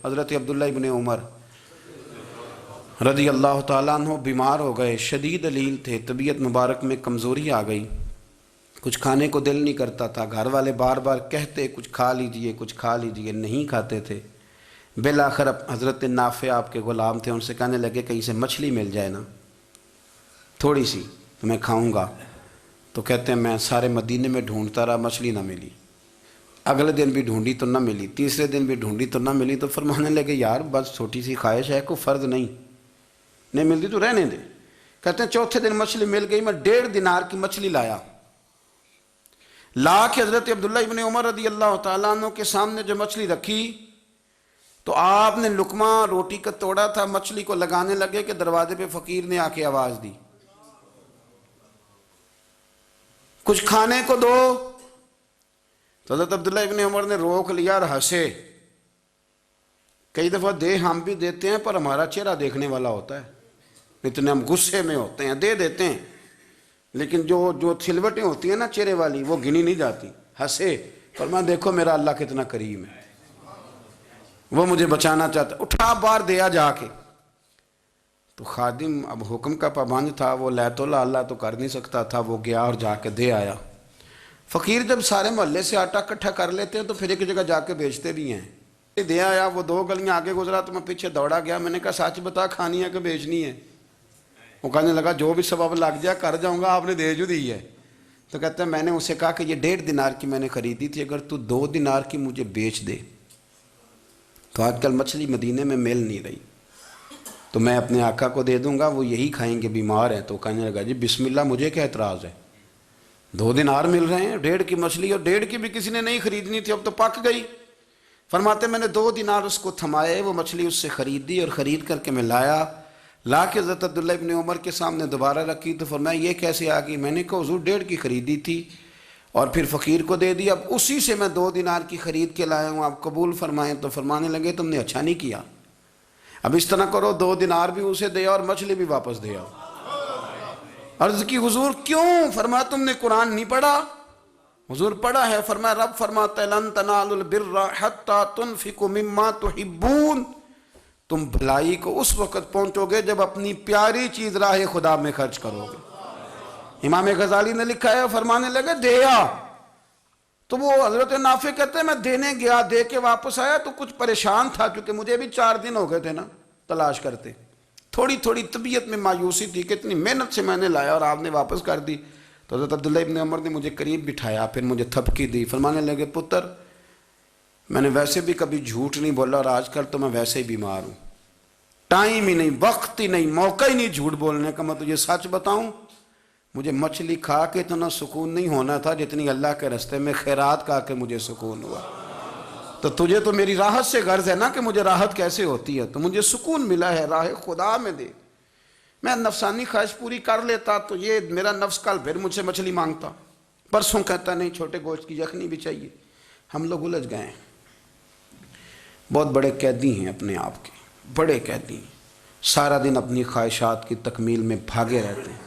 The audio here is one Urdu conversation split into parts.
حضرت عبداللہ ابن عمر رضی اللہ تعالیٰ عنہ بیمار ہو گئے، شدید علیل تھے، طبیعت مبارک میں کمزوری آ گئی، کچھ کھانے کو دل نہیں کرتا تھا، گھر والے بار بار کہتے کچھ کھا لیجئے کچھ کھا لیجئے، نہیں کھاتے تھے۔ بالآخر حضرت نافع آپ کے غلام تھے، ان سے کہنے لگے کہیں سے مچھلی مل جائے نا تھوڑی سی تو میں کھاؤں گا۔ تو کہتے ہیں میں سارے مدینے میں ڈھونڈتا رہا، مچھلی نہ ملی، اگلے دن بھی ڈھونڈی تو نہ ملی، تیسرے دن بھی ڈھونڈی تو نہ ملی، تو فرمانے لگے یار بس چھوٹی سی خواہش ہے، کوئی فرض نہیں ملتی تو رہنے دے۔ کہتے ہیں چوتھے دن مچھلی مل گئی، میں 1.5 دینار کی مچھلی لا کے حضرت عبداللہ ابن عمر رضی اللہ تعالیٰ عنہ کے سامنے جو مچھلی رکھی تو آپ نے لقمہ روٹی کا توڑا تھا، مچھلی کو لگانے لگے کہ دروازے پہ فقیر نے آ کے آواز دی کچھ کھانے کو دو۔ تو حضرت عبداللہ ابن عمر نے روک لیا اور ہنسے۔ کئی دفعہ ہم بھی دیتے ہیں پر ہمارا چہرہ دیکھنے والا ہوتا ہے، اتنے ہم غصے میں ہوتے ہیں دے دیتے ہیں، لیکن جو چھلوٹیں ہوتی ہیں نا چہرے والی وہ گنی نہیں جاتی۔ ہنسے، فرمایا دیکھو میرا اللہ کتنا کریم ہے، وہ مجھے بچانا چاہتا، اٹھا بار دیا جا کے۔ تو خادم اب حکم کا پابند تھا، وہ لیت اللہ تو کر نہیں سکتا تھا، وہ گیا اور جا کے دے آیا۔ فقیر جب سارے محلے سے آٹا اکٹھا کر لیتے ہیں تو پھر ایک جگہ جا کے بیچتے بھی ہیں۔ دے آیا، وہ 2 گلیاں آگے گزرا تو میں پیچھے دوڑا گیا، میں نے کہا سچ بتا کھانی ہے کہ بیچنی ہے؟ وہ کہنے لگا جو بھی سبب لگ جائے کر جاؤں گا، آپ نے دے جو دی ہے۔ تو کہتے ہیں میں نے اسے کہا کہ یہ 1.5 دینار کی میں نے خریدی تھی، اگر تو 2 دینار کی مجھے بیچ دے تو آج کل مچھلی مدینے میں مل نہیں رہی، تو میں اپنے آقا کو دے دوں گا، وہ یہی کھائیں گے، بیمار ہیں۔ تو کہنے لگا جی بسم اللہ، مجھے کیا اعتراض ہے، 2 دینار مل رہے ہیں، 1.5 کی مچھلی، اور 1.5 کی بھی کسی نے نہیں خریدنی تھی، اب تو پک گئی۔ فرماتے میں نے 2 دینار اس کو تھمائے، وہ مچھلی اس سے خریدی اور خرید کر کے میں لا کے حضرت عبداللہ ابن عمر کے سامنے دوبارہ رکھی۔ تو فرمایا یہ کیسے آ گئی؟ میں نے کہا حضور 1.5 کی خریدی تھی اور پھر فقیر کو دے دی، اب اسی سے میں 2 دینار کی خرید کے لایا ہوں، آپ قبول فرمائیں۔ تو فرمانے لگے تم نے اچھا نہیں کیا، اب اس طرح کرو 2 دینار بھی اسے دے اور مچھلی بھی واپس دے آؤ۔ عرض کی حضور کیوں؟ فرمایا تم نے قرآن نہیں پڑھا؟ حضور پڑھا ہے۔ فرمایا رب فرماتا ہے لن تنالوا البر حتی تنفقوا مما تحبون، تم بھلائی کو اس وقت پہنچو گے جب اپنی پیاری چیز راہ خدا میں خرچ کرو گے۔ امام غزالی نے لکھا ہے، فرمانے لگے دے آ۔ تو وہ حضرت نافع کہتے ہیں میں دینے گیا، دے کے واپس آیا تو کچھ پریشان تھا، کیونکہ مجھے بھی 4 دن ہو گئے تھے نا تلاش کرتے، تھوڑی طبیعت میں مایوسی تھی کہ اتنی محنت سے میں نے لایا اور آپ نے واپس کر دی۔ تو حضرت عبداللہ ابن عمر نے مجھے قریب بٹھایا، پھر مجھے تھپکی دی، فرمانے لگے پتر میں نے ویسے بھی کبھی جھوٹ نہیں بولا اور آج کل تو میں ویسے ہی بیمار ہوں، ٹائم ہی نہیں، وقت ہی نہیں، موقع ہی نہیں جھوٹ بولنے کا، میں تجھے سچ بتاؤں مجھے مچھلی کھا کے اتنا سکون نہیں ہونا تھا جتنی اللہ کے راستے میں خیرات کھا کے مجھے سکون ہوا۔ تو تجھے تو میری راحت سے غرض ہے نا کہ مجھے راحت کیسے ہوتی ہے، تو مجھے سکون ملا ہے، راہ خدا میں دے۔ میں نفسانی خواہش پوری کر لیتا تو یہ میرا نفس کل پھر مجھ سے مچھلی مانگتا، پرسوں کہتا نہیں چھوٹے گوشت کی یخنی بھی چاہیے۔ ہم لوگ الجھ گئے ہیں، بہت بڑے قیدی ہیں اپنے آپ کے، بڑے قیدی ہیں، سارا دن اپنی خواہشات کی تکمیل میں بھاگے رہتے ہیں،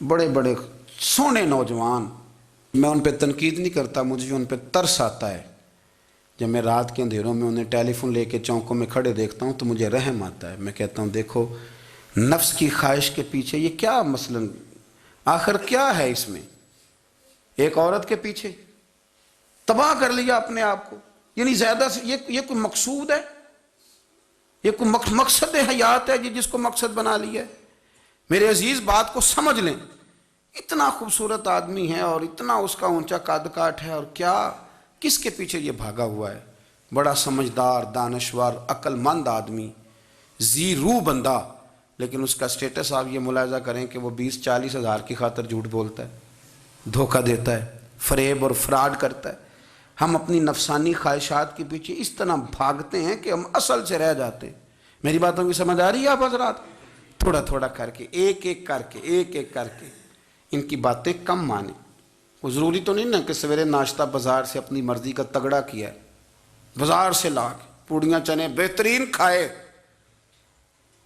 بڑے بڑے سونے نوجوان۔ میں ان پہ تنقید نہیں کرتا، مجھے ان پہ ترس آتا ہے۔ جب میں رات کے اندھیروں میں انہیں ٹیلی فون لے کے چوکوں میں کھڑے دیکھتا ہوں تو مجھے رحم آتا ہے۔ میں کہتا ہوں دیکھو نفس کی خواہش کے پیچھے یہ کیا مثلاً آخر کیا ہے اس میں؟ ایک عورت کے پیچھے تباہ کر لیا اپنے آپ کو، یعنی زیادہ سے یہ کوئی مقصود ہے؟ یہ کوئی مقصد حیات ہے جس کو مقصد بنا لیا ہے؟ میرے عزیز بات کو سمجھ لیں، اتنا خوبصورت آدمی ہے اور اتنا اس کا اونچا قد کاٹ ہے، اور کیا کس کے پیچھے یہ بھاگا ہوا ہے؟ بڑا سمجھدار، دانشور، عقل مند آدمی، ذی روح بندہ، لیکن اس کا سٹیٹس آپ یہ ملاحظہ کریں کہ وہ 20-40 ہزار کی خاطر جھوٹ بولتا ہے، دھوکہ دیتا ہے، فریب اور فراڈ کرتا ہے۔ ہم اپنی نفسانی خواہشات کے پیچھے اس طرح بھاگتے ہیں کہ ہم اصل سے رہ جاتے ہیں۔ میری باتوں کی سمجھ آ رہی ہے آپ حضرات؟ تھوڑا تھوڑا کر کے، ایک ایک کر کے ان کی باتیں کم مانیں۔ وہ ضروری تو نہیں نا کہ سویرے ناشتہ بازار سے اپنی مرضی کا تگڑا کیا ہے، بازار سے لا کے پوڑیاں چنے بہترین کھائے،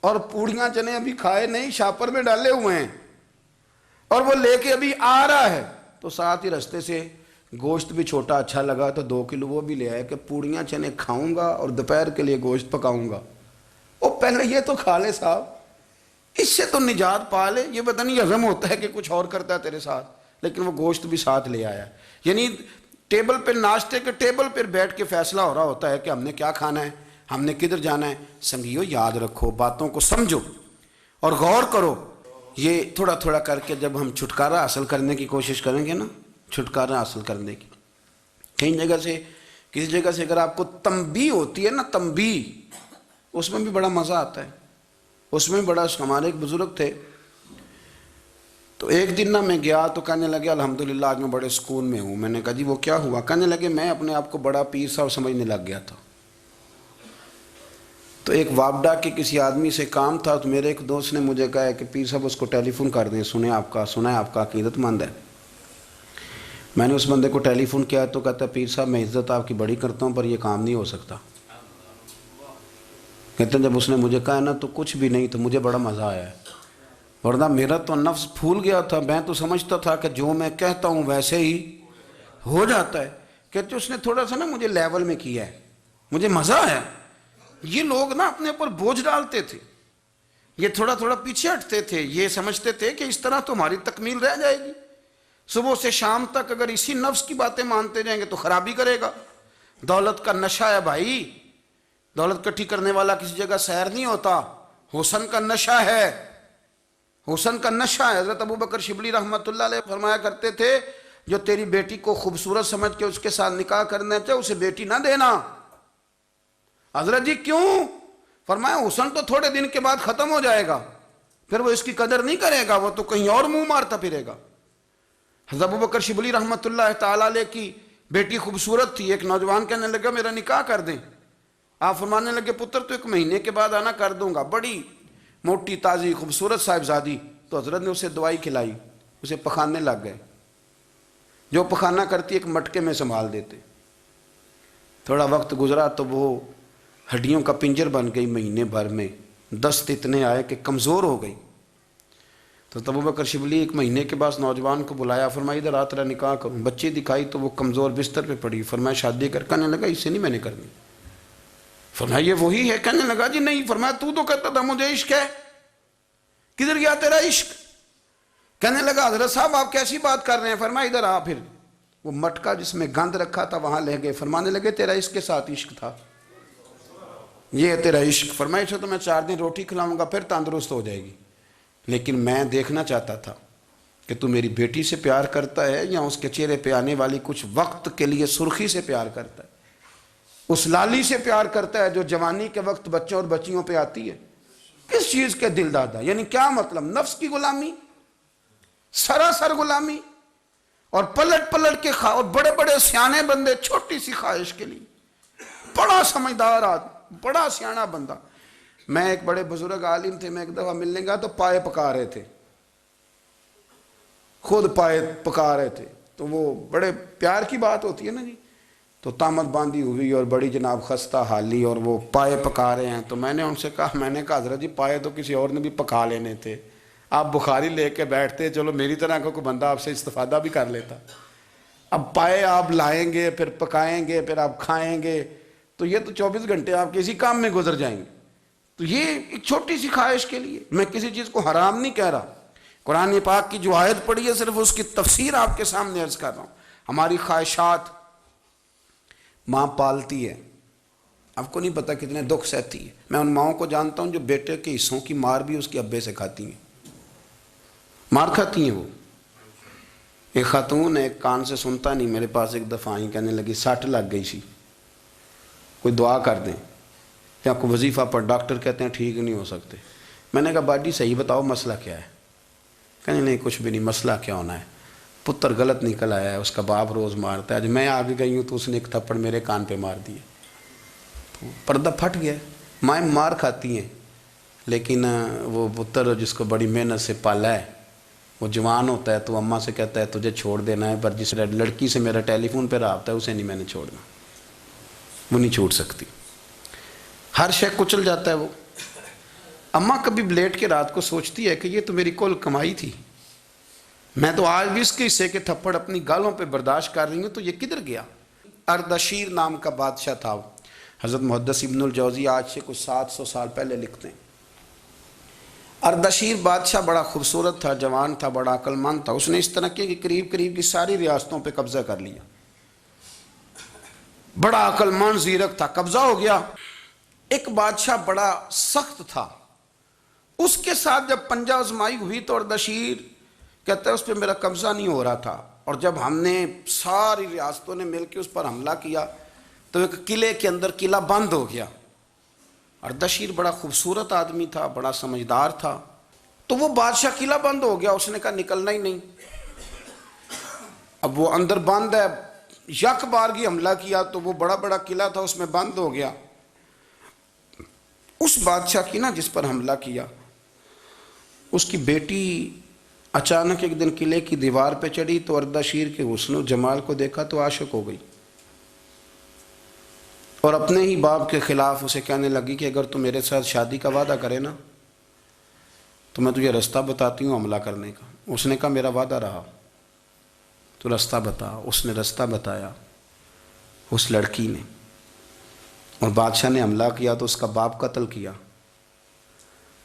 اور پوڑیاں چنے ابھی کھائے نہیں، شاپر میں ڈالے ہوئے ہیں، اور وہ لے کے ابھی آ رہا ہے تو ساتھ ہی رستے سے گوشت بھی چھوٹا اچھا لگا تو 2 کلو وہ بھی لے آئے کہ پوڑیاں چنے کھاؤں گا اور دوپہر کے لیے گوشت پکاؤں گا۔ وہ پہلے یہ تو کھا لے صاحب، اس سے تو نجات پا لے۔ یہ پتہ نہیں ہضم ہوتا ہے کہ کچھ اور کرتا ہے تیرے ساتھ، لیکن وہ گوشت بھی ساتھ لے آیا۔ یعنی ٹیبل پہ، ناشتے کے ٹیبل پر بیٹھ کے فیصلہ ہو رہا ہوتا ہے کہ ہم نے کیا کھانا ہے، ہم نے کدھر جانا ہے۔ سنگیو یاد رکھو، باتوں کو سمجھو اور غور کرو۔ یہ تھوڑا تھوڑا کر کے جب ہم چھٹکارا حاصل کرنے کی کوشش کریں گے نا، چھٹکارا حاصل کرنے کی، کئی جگہ سے، کسی جگہ سے اگر آپ کو تنبیہ ہوتی ہے نا، تنبیہ، اس میں بھی بڑا مزہ آتا ہے، اس میں بڑا۔ ہمارے ایک بزرگ تھے، تو ایک دن نا میں گیا تو کہنے لگے الحمدللہ آج میں بڑے سکون میں ہوں۔ میں نے کہا جی وہ کیا ہوا؟ کہنے لگے میں اپنے آپ کو بڑا پیر صاحب سمجھنے لگ گیا تھا۔ تو ایک وابڈا کے کسی آدمی سے کام تھا، تو میرے ایک دوست نے مجھے کہا کہ پیر صاحب اس کو ٹیلی فون کر دیں، سنا ہے آپ کا عقیدت مند ہے۔ میں نے اس بندے کو ٹیلی فون کیا تو کہتا پیر صاحب میں عزت آپ کی بڑی کرتا ہوں پر یہ کام نہیں ہو سکتا۔ کہتے ہیں جب اس نے مجھے کہا نا تو کچھ بھی نہیں، تو مجھے بڑا مزہ آیا ہے، ورنہ میرا تو نفس پھول گیا تھا۔ میں تو سمجھتا تھا کہ جو میں کہتا ہوں ویسے ہی ہو جاتا ہے۔ کہتے اس نے تھوڑا سا نا مجھے لیول میں کیا ہے، مجھے مزہ آیا۔ یہ لوگ نا اپنے اوپر بوجھ ڈالتے تھے، یہ تھوڑا تھوڑا پیچھے ہٹتے تھے، یہ سمجھتے تھے کہ اس طرح تو ہماری تکمیل رہ جائے گی۔ صبح سے شام تک اگر اسی نفس کی باتیں مانتے جائیں گے تو خرابی کرے گا۔ دولت کا نشہ ہے بھائی، دولت کٹھی کرنے والا کسی جگہ سیر نہیں ہوتا، حسن کا نشہ ہے، حسن کا نشہ ہے۔ حضرت ابوبکر شبلی رحمۃ اللہ علیہ فرمایا کرتے تھے جو تیری بیٹی کو خوبصورت سمجھ کے اس کے ساتھ نکاح کرنا چاہے اسے بیٹی نہ دینا۔ حضرت جی کیوں؟ فرمایا حسن تو تھوڑے دن کے بعد ختم ہو جائے گا، پھر وہ اس کی قدر نہیں کرے گا، وہ تو کہیں اور منہ مارتا پھرے گا۔ حضرت ابوبکر شبلی رحمۃ اللہ تعالیٰ علیہ کی بیٹی خوبصورت تھی، ایک نوجوان کہنے لگا میرا نکاح کر دیں۔ آپ فرمانے لگے پتر تو 1 مہینے کے بعد آنا، کر دوں گا۔ بڑی موٹی تازی خوبصورت صاحبزادی، تو حضرت نے اسے دوائی کھلائی، اسے پخانے لگ گئے۔ جو پخانہ کرتی ایک مٹکے میں سنبھال دیتے۔ تھوڑا وقت گزرا تو وہ ہڈیوں کا پنجر بن گئی، مہینے بھر میں دست اتنے آئے کہ کمزور ہو گئی۔ تو ابوبکر شبلی 1 مہینے کے بعد نوجوان کو بلایا، فرمایا ادھر آ تیرا نکاح کروں۔ بچی دکھائی تو وہ کمزور بستر پہ پڑی، فرمایا شادی کر۔ کہنے لگا اس سے نہیں میں نے کرنی۔ فرمایا یہ وہی ہے؟ کہنے لگا جی نہیں۔ فرمایا تو کہتا تھا مجھے عشق ہے، کدھر گیا تیرا عشق؟ کہنے لگا حضرت صاحب آپ کیسی بات کر رہے ہیں؟ فرمایا ادھر آ۔ پھر وہ مٹکا جس میں گند رکھا تھا وہاں لے گئے، فرمانے لگے تیرا اس کے ساتھ عشق تھا، یہ ہے تیرا عشق۔ فرمایا اسے تو میں 4 دن روٹی کھلاؤں گا پھر تندرست ہو جائے گی، لیکن میں دیکھنا چاہتا تھا کہ تو میری بیٹی سے پیار کرتا ہے یا اس کے چہرے پہ آنے والی کچھ وقت کے لیے سرخی سے پیار کرتا ہے، اس لالی سے پیار کرتا ہے جو جوانی کے وقت بچوں اور بچیوں پہ آتی ہے۔ کس چیز کے دل دادا؟ یعنی کیا مطلب؟ نفس کی غلامی، سراسر غلامی، اور پلٹ پلٹ کے اور بڑے بڑے سیانے بندے چھوٹی سی خواہش کے لیے، بڑا سمجھدار آدمی، بڑا سیانا بندہ۔ میں ایک بڑے بزرگ عالم تھے، میں ایک دفعہ ملنے گیا تو پائے پکا رہے تھے، خود پائے پکا رہے تھے، تو وہ بڑے پیار کی بات ہوتی ہے نا جی، تو تامت باندھی ہوئی اور بڑی جناب خستہ حالی، اور وہ پائے پکا رہے ہیں۔ تو میں نے ان سے کہا حضرت جی پائے تو کسی اور نے بھی پکا لینے تھے، آپ بخاری لے کے بیٹھتے، چلو میری طرح کا کوئی بندہ آپ سے استفادہ بھی کر لیتا۔ اب پائے آپ لائیں گے، پھر پکائیں گے، پھر آپ کھائیں گے، تو یہ تو 24 گھنٹے آپ کسی کام میں گزر جائیں گے۔ تو یہ ایک چھوٹی سی خواہش کے لیے، میں کسی چیز کو حرام نہیں کہہ رہا، قرآن پاک کی جو آیت پڑھی ہے صرف اس کی تفسیر آپ کے سامنے عرض کر رہا ہوں۔ ہماری خواہشات ماں پالتی ہے، آپ کو نہیں پتہ کتنے دکھ سہتی ہے۔ میں ان ماؤں کو جانتا ہوں جو بیٹے کے حصوں کی مار بھی اس کے ابے سے کھاتی ہیں، مار کھاتی ہیں وہ۔ ایک خاتون ایک کان سے سنتا نہیں، میرے پاس ایک دفعہ آئی، کہنے لگی 60 لگ گئی سی، کوئی دعا کر دیں یا کوئی وظیفہ پڑھ، ڈاکٹر کہتے ہیں ٹھیک نہیں ہو سکتے۔ میں نے کہا باجی صحیح بتاؤ مسئلہ کیا ہے؟ کہنے نہیں کچھ بھی نہیں، مسئلہ کیا ہونا ہے، پتر غلط نکل آیا ہے، اس کا باپ روز مارتا ہے، آج میں آگے گئی ہوں تو اس نے ایک تھپڑ میرے کان پہ مار دیا، تو پردہ پھٹ گیا۔ مائیں مار کھاتی ہیں، لیکن وہ پتر جس کو بڑی محنت سے پالا ہے وہ جوان ہوتا ہے تو اماں سے کہتا ہے تجھے چھوڑ دینا ہے، پر جس لڑکی سے میرا ٹیلی فون پہ رابطہ ہے اسے نہیں میں نے چھوڑنا، وہ نہیں چھوڑ سکتی، ہر شے کچل جاتا ہے وہ۔ اماں کبھی لیٹ کے رات کو سوچتی ہے کہ یہ تو میری کل کمائی تھی، میں تو آج بھی اس کے حصے کے تھپڑ اپنی گالوں پہ برداشت کر رہی ہوں، تو یہ کدھر گیا؟ اردشیر نام کا بادشاہ تھا، حضرت محدث ابن الجوزی آج سے کچھ 700 سال پہلے لکھتے ہیں۔ اردشیر بادشاہ بڑا خوبصورت تھا، جوان تھا، بڑا عقل مند تھا۔ اس نے اس طرح کی قریب قریب کی ساری ریاستوں پہ قبضہ کر لیا۔ بڑا عقل مند زیرک تھا، قبضہ ہو گیا۔ ایک بادشاہ بڑا سخت تھا، اس کے ساتھ جب پنجہ آزمائی ہوئی تو اردشیر کہتا ہے اس پہ میرا قبضہ نہیں ہو رہا تھا، اور جب ہم نے ساری ریاستوں نے مل کے اس پر حملہ کیا تو ایک قلعے کے اندر قلعہ بند ہو گیا۔ اردشیر بڑا خوبصورت آدمی تھا، بڑا سمجھدار تھا، تو وہ بادشاہ قلعہ بند ہو گیا، اس نے کہا نکلنا ہی نہیں۔ اب وہ اندر بند ہے، یک بارگی حملہ کیا تو وہ بڑا بڑا قلعہ تھا اس میں بند ہو گیا۔ اس بادشاہ کی نا جس پر حملہ کیا، اس کی بیٹی اچانک ایک دن قلعے کی دیوار پہ چڑھی تو اردشیر کے حسن و جمال کو دیکھا تو عاشق ہو گئی، اور اپنے ہی باپ کے خلاف اسے کہنے لگی کہ اگر تو میرے ساتھ شادی کا وعدہ کرے نا تو میں تجھے رستہ بتاتی ہوں حملہ کرنے کا۔ اس نے کہا میرا وعدہ رہا، تو رستہ بتا۔ اس نے رستہ بتایا اس لڑکی نے، اور بادشاہ نے حملہ کیا تو اس کا باپ قتل کیا،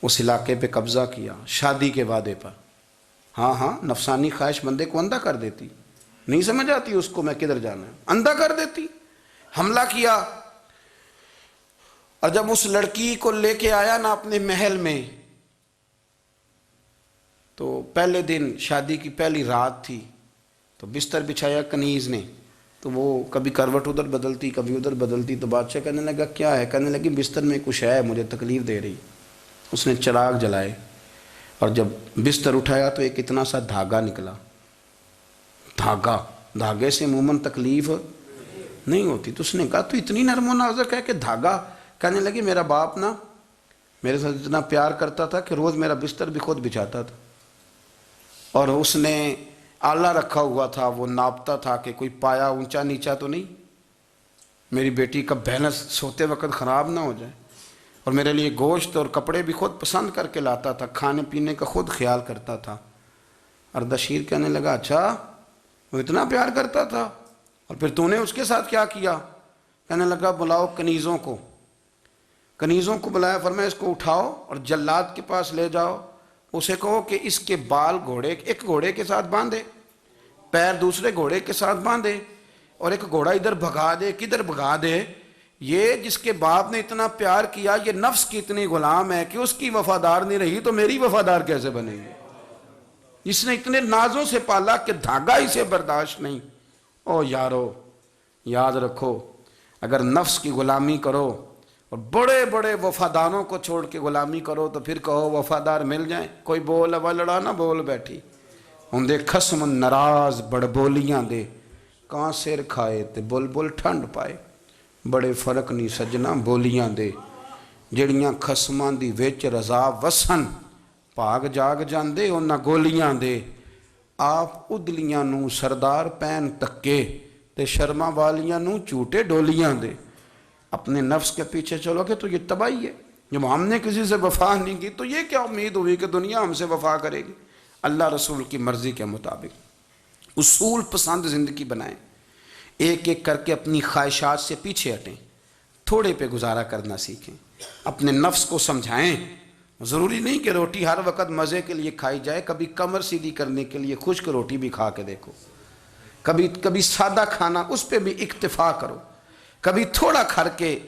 اس علاقے پہ قبضہ کیا شادی کے وعدے پر۔ ہاں نفسانی خواہش بندے کو اندھا کر دیتی، نہیں سمجھ آتی اس کو میں کدھر جانا ہے، اندھا کر دیتی۔ حملہ کیا، اور جب اس لڑکی کو لے کے آیا نا اپنے محل میں، تو پہلے دن شادی کی پہلی رات تھی، تو بستر بچھایا کنیز نے، تو وہ کبھی کروٹ ادھر بدلتی کبھی ادھر بدلتی، تو بادشاہ کہنے لگا کیا ہے؟ کہنے لگی بستر میں کچھ ہے، مجھے تکلیف دے رہی۔ اس نے چراغ جلائے اور جب بستر اٹھایا تو ایک اتنا سا دھاگا نکلا۔ دھاگے سے عموماً تکلیف نہیں ہوتی، تو اس نے کہا تو اتنی نرم و نازک ہے کہ دھاگا؟ کہنے لگی میرا باپ نا میرے ساتھ اتنا پیار کرتا تھا کہ روز میرا بستر بھی خود بچھاتا تھا، اور اس نے آلہ رکھا ہوا تھا، وہ ناپتا تھا کہ کوئی پایا اونچا نیچا تو نہیں، میری بیٹی کا بیلنس سوتے وقت خراب نہ ہو جائے، اور میرے لیے گوشت اور کپڑے بھی خود پسند کر کے لاتا تھا، کھانے پینے کا خود خیال کرتا تھا۔ اردشیر کہنے لگا اچھا وہ اتنا پیار کرتا تھا، اور پھر تو نے اس کے ساتھ کیا کیا؟ کہنے لگا بلاؤ کنیزوں کو بلایا، فرمایا اس کو اٹھاؤ اور جلاد کے پاس لے جاؤ، اسے کہو کہ اس کے بال ایک گھوڑے کے ساتھ باندھے، پیر دوسرے گھوڑے کے ساتھ باندھے، اور ایک گھوڑا ادھر بھگا دے، کدھر بھگا دے۔ یہ جس کے باپ نے اتنا پیار کیا، یہ نفس کی اتنی غلام ہے کہ اس کی وفادار نہیں رہی تو میری وفادار کیسے بنے گی؟ جس نے اتنے نازوں سے پالا کہ دھاگا اسے برداشت نہیں۔ او یارو یاد رکھو، اگر نفس کی غلامی کرو اور بڑے بڑے وفاداروں کو چھوڑ کے غلامی کرو تو پھر کہو وفادار مل جائیں، کوئی بول ہوا لڑا نہ بول بیٹھی، ہوں دے خسم ناراض بڑ بولیاں دے، کہاں سر کھائے تے بلبل ٹھنڈ پائے، بڑے فرق نہیں سجنا بولیاں دے، جڑیاں خسماں دی وچ رضا وسن، پاگ جاگ جاندے انہاں گولیاں دے، آپ ادلیاں نو سردار پین تکے تے شرما والیاں نو چوٹے ڈولیاں دے۔ اپنے نفس کے پیچھے چلو گے تو یہ تباہی ہے۔ جب ہم نے کسی سے وفا نہیں کی تو یہ کیا امید ہوئی کہ دنیا ہم سے وفا کرے گی؟ اللہ رسول کی مرضی کے مطابق اصول پسند زندگی بنائیں، ایک ایک کر کے اپنی خواہشات سے پیچھے ہٹیں، تھوڑے پہ گزارا کرنا سیکھیں، اپنے نفس کو سمجھائیں۔ ضروری نہیں کہ روٹی ہر وقت مزے کے لیے کھائی جائے، کبھی کمر سیدھی کرنے کے لیے خشک روٹی بھی کھا کے دیکھو، کبھی سادہ کھانا اس پہ بھی اکتفا کرو، کبھی تھوڑا کھر کے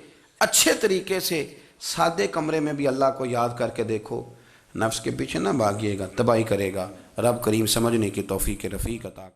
اچھے طریقے سے سادے کمرے میں بھی اللہ کو یاد کر کے دیکھو۔ نفس کے پیچھے نہ بھاگیے گا، تباہی کرے گا۔ رب کریم سمجھنے کی توفیق رفیق عطا